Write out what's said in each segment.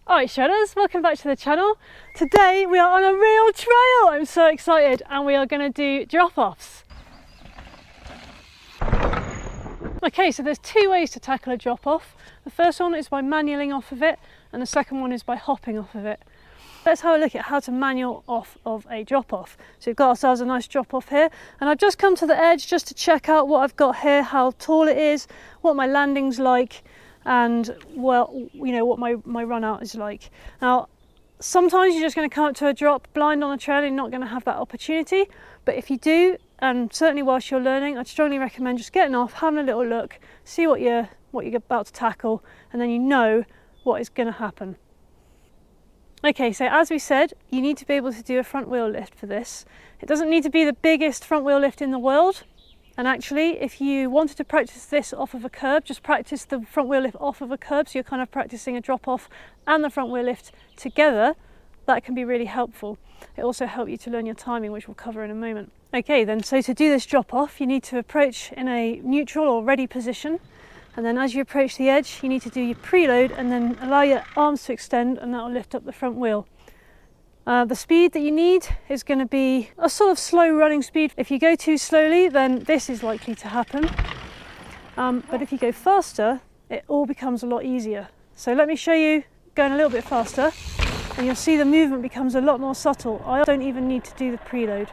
Alright shredders, welcome back to the channel. Today we are on a real trail. I'm so excited, and we are going to do drop-offs. Okay, so there's two ways to tackle a drop-off. The first one is by manualing off of it, and the second one is by hopping off of it. Let's have a look at how to manual off of a drop-off. So we've got ourselves a nice drop-off here, and I've just come to the edge just to check out what I've got here, how tall it is, what my landing's like, and well, you know, what my run out is like. Now, sometimes you're just going to come up to a drop blind on a trail, you're not going to have that opportunity, but if you do, and certainly whilst you're learning, I'd strongly recommend just getting off, having a little look, see what you're about to tackle, and then you know what is going to happen. Okay, so as we said, you need to be able to do a front wheel lift for this. It doesn't need to be the biggest front wheel lift in the world. And actually, if you wanted to practice this off of a curb, just practice the front wheel lift off of a curb, so you're kind of practicing a drop off and the front wheel lift together. That can be really helpful. It also helps you to learn your timing, which we'll cover in a moment. Okay then, so to do this drop off, you need to approach in a neutral or ready position. And then as you approach the edge, you need to do your preload and then allow your arms to extend, and that will lift up the front wheel. The speed that you need is going to be a sort of slow running speed. If you go too slowly, then this is likely to happen. But if you go faster, it all becomes a lot easier. So let me show you going a little bit faster, and you'll see the movement becomes a lot more subtle. I don't even need to do the preload.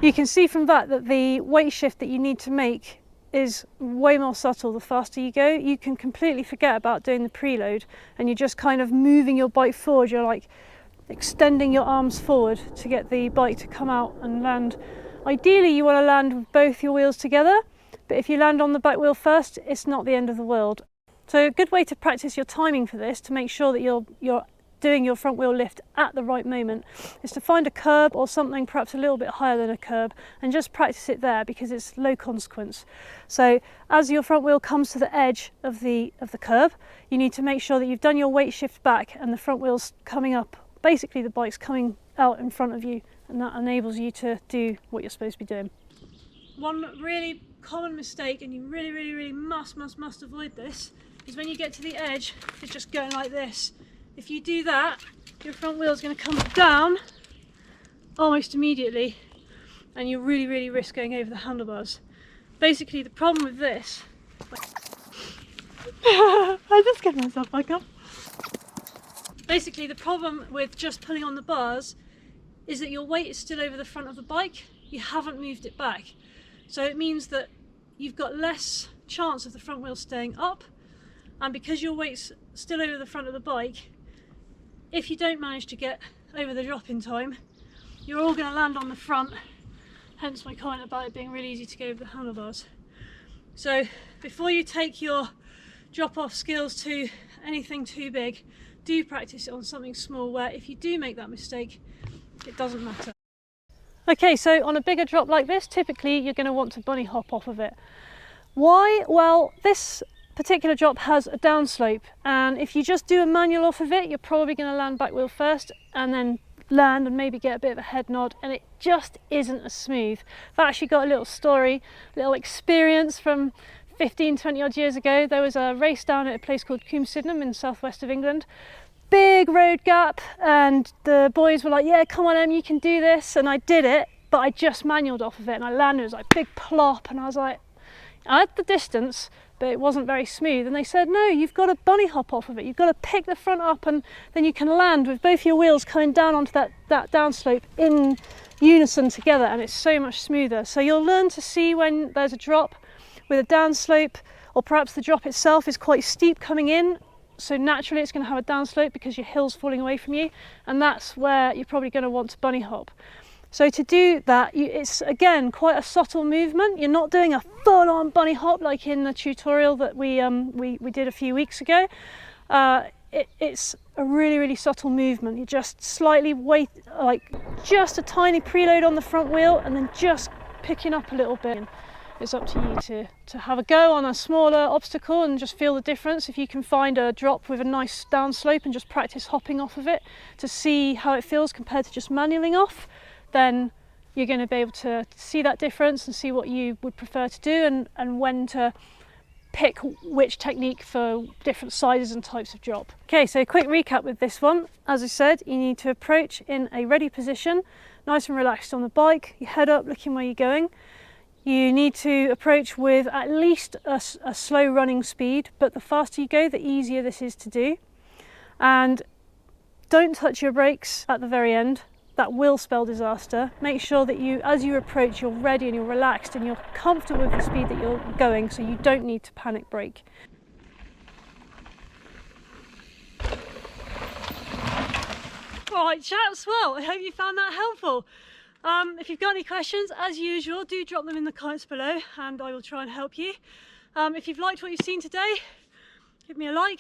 You can see from that the weight shift that you need to make is way more subtle the faster you go. You can completely forget about doing the preload, and you're just kind of moving your bike forward. You're like extending your arms forward to get the bike to come out and land. Ideally you want to land with both your wheels together, but if you land on the back wheel first, it's not the end of the world. So a good way to practice your timing for this, to make sure that you're doing your front wheel lift at the right moment, is to find a curb or something perhaps a little bit higher than a curb and just practice it there, because it's low consequence. So as your front wheel comes to the edge of the curb, you need to make sure that you've done your weight shift back and the front wheel's coming up. Basically the bike's coming out in front of you, and that enables you to do what you're supposed to be doing. One really common mistake, and you really must avoid this, is when you get to the edge, it's just going like this. If you do that, your front wheel is going to come down almost immediately, and you really risk going over the handlebars. Basically, the problem with this, I just get myself back up. Basically, the problem with just pulling on the bars is that your weight is still over the front of the bike. You haven't moved it back. So it means that you've got less chance of the front wheel staying up, and because your weight's still over the front of the bike, if you don't manage to get over the drop in time, you're all going to land on the front, hence my comment about it being really easy to go over the handlebars. So before you take your drop-off skills to anything too big, do practice it on something small where if you do make that mistake, it doesn't matter. Okay, so on a bigger drop like this, typically you're going to want to bunny hop off of it. Why? Well, this particular drop has a downslope, and if you just do a manual off of it, you're probably going to land back wheel first and then land and maybe get a bit of a head nod, and it just isn't as smooth. I've actually got a little story, a little experience from 15-20 odd years ago. There was a race down at a place called Coombe Sydenham in the southwest of England. Big road gap, and the boys were like, yeah, come on Em, you can do this, and I did it, but I just manualed off of it and I landed. It was like big plop, and I was like, I had the distance, but it wasn't very smooth, and they said, no, you've got to bunny hop off of it. You've got to pick the front up, and then you can land with both your wheels coming down onto that downslope in unison together, and it's so much smoother. So you'll learn to see when there's a drop with a downslope, or perhaps the drop itself is quite steep coming in, so naturally it's going to have a downslope because your hill's falling away from you, and that's where you're probably going to want to bunny hop. So to do that, it's again quite a subtle movement. You're not doing a full-on bunny hop like in the tutorial that we did a few weeks ago. It's a really subtle movement. You just slightly like just a tiny preload on the front wheel, and then just picking up a little bit. It's up to you to have a go on a smaller obstacle and just feel the difference. If you can find a drop with a nice downslope and just practice hopping off of it to see how it feels compared to just manualing off, then you're going to be able to see that difference and see what you would prefer to do, and when to pick which technique for different sizes and types of drop. Okay, so quick recap with this one. As I said, you need to approach in a ready position, nice and relaxed on the bike, your head up, looking where you're going. You need to approach with at least a slow running speed, but the faster you go, the easier this is to do. And don't touch your brakes at the very end. That will spell disaster. Make sure that as you approach, you're ready and you're relaxed and you're comfortable with the speed that you're going, so you don't need to panic brake. Alright chaps, well, I hope you found that helpful. If you've got any questions, as usual, do drop them in the comments below and I will try and help you. If you've liked what you've seen today, give me a like.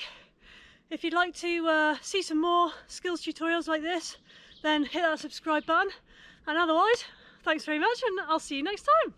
If you'd like to see some more skills tutorials like this, then hit that subscribe button. And otherwise, thanks very much and I'll see you next time.